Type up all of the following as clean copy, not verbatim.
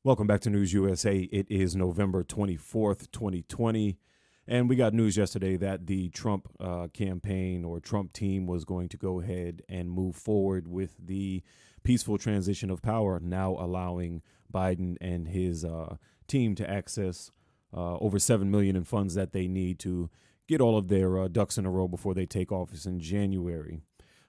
Welcome back to News USA. It is November 24th, 2020. And we got news yesterday that the Trump campaign or Trump team was going to go ahead and move forward with the peaceful transition of power, now allowing Biden and his team to access over $7 million in funds that they need to get all of their ducks in a row before they take office in January.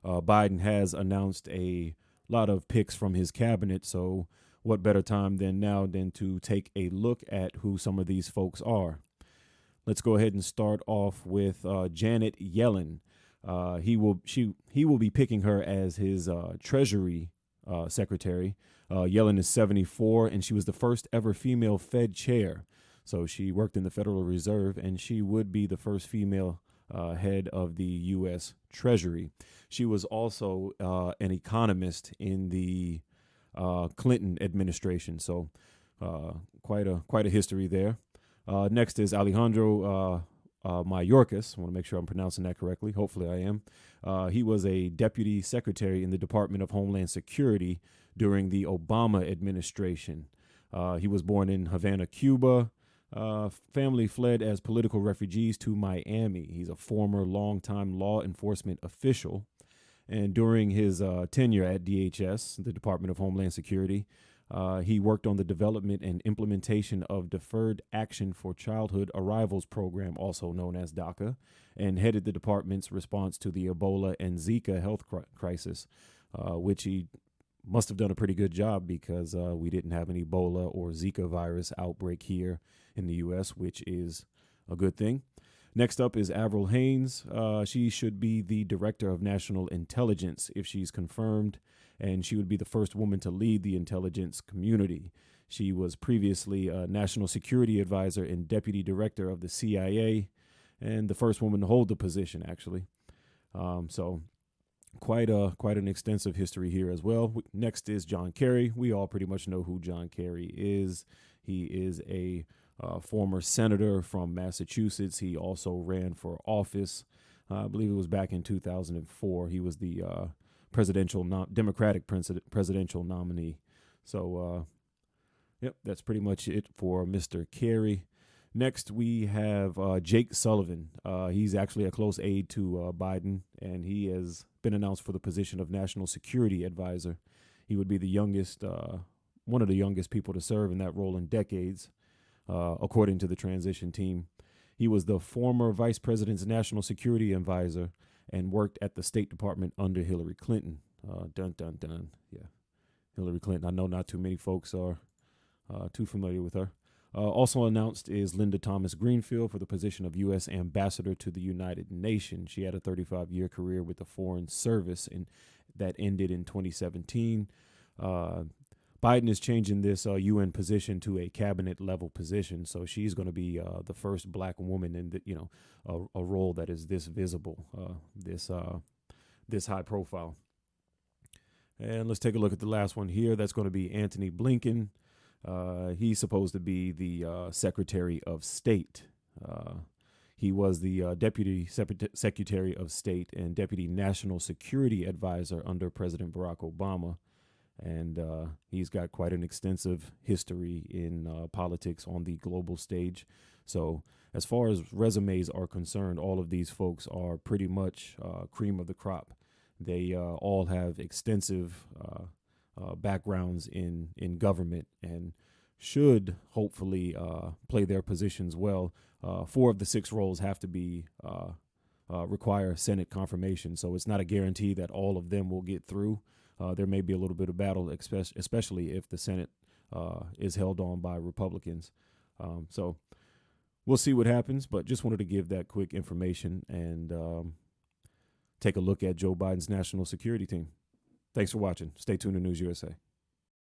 Biden has announced a lot of picks from his cabinet, so what better time than now than to take a look at who some of these folks are. Let's go ahead and start off with Janet Yellen. He will be picking her as his Treasury Secretary. Yellen is 74, and she was the first ever female Fed chair. So she worked in the Federal Reserve, and she would be the first female head of the U.S. Treasury. She was also an economist in the Clinton administration. So quite a history there. Next is Alejandro Mayorkas. I want to make sure I'm pronouncing that correctly. Hopefully I am. He was a deputy secretary in the Department of Homeland Security during the Obama administration. He was born in Havana, Cuba. Family fled as political refugees to Miami. He's a former longtime law enforcement official. And during his tenure at DHS, the Department of Homeland Security, he worked on the development and implementation of Deferred Action for Childhood Arrivals program, also known as DACA, and headed the department's response to the Ebola and Zika health crisis, which he must have done a pretty good job because we didn't have an Ebola or Zika virus outbreak here in the U.S., which is a good thing. Next up is Aviles Hayes. She should be the Director of National Intelligence if she's confirmed, and she would be the first woman to lead the intelligence community. She was previously a National Security Advisor and Deputy Director of the CIA, and the first woman to hold the position, actually. So quite an extensive history here as well. Next is John Kerry. We all pretty much know who John Kerry is. He is a former senator from Massachusetts. He also ran for office. I believe it was back in 2004. He was the Democratic presidential nominee. So, yep, that's pretty much it for Mr. Kerry. Next, we have Jake Sullivan. He's actually a close aide to Biden, and he has been announced for the position of National Security Advisor. He would be the youngest, one of the youngest people to serve in that role in decades. According to the transition team. He was the former vice president's national security advisor and worked at the State Department under Hillary Clinton. Dun, dun, dun. Yeah, Hillary Clinton. I know not too many folks are too familiar with her. Also announced is Linda ThomasGreenfield for the position of U.S. Ambassador to the United Nations. She had a 35-year career with the Foreign Service, and that ended in 2017. Biden is changing this UN position to a cabinet level position, so she's going to be the first black woman in a role that is this visible, this high profile. And let's take a look at the last one here. That's going to be Anthony Blinken. He's supposed to be the Secretary of State. He was the Deputy Secretary of State and Deputy National Security Advisor under President Barack Obama. And he's got quite an extensive history in politics on the global stage. So as far as resumes are concerned, all of these folks are pretty much cream of the crop. They all have extensive backgrounds in government and should hopefully play their positions well. 4 of the 6 roles have to be require Senate confirmation. So it's not a guarantee that all of them will get through. There may be a little bit of battle, especially if the Senate is held on by Republicans. So we'll see what happens, but just wanted to give that quick information and take a look at Joe Biden's national security team. Thanks for watching. Stay tuned to News USA.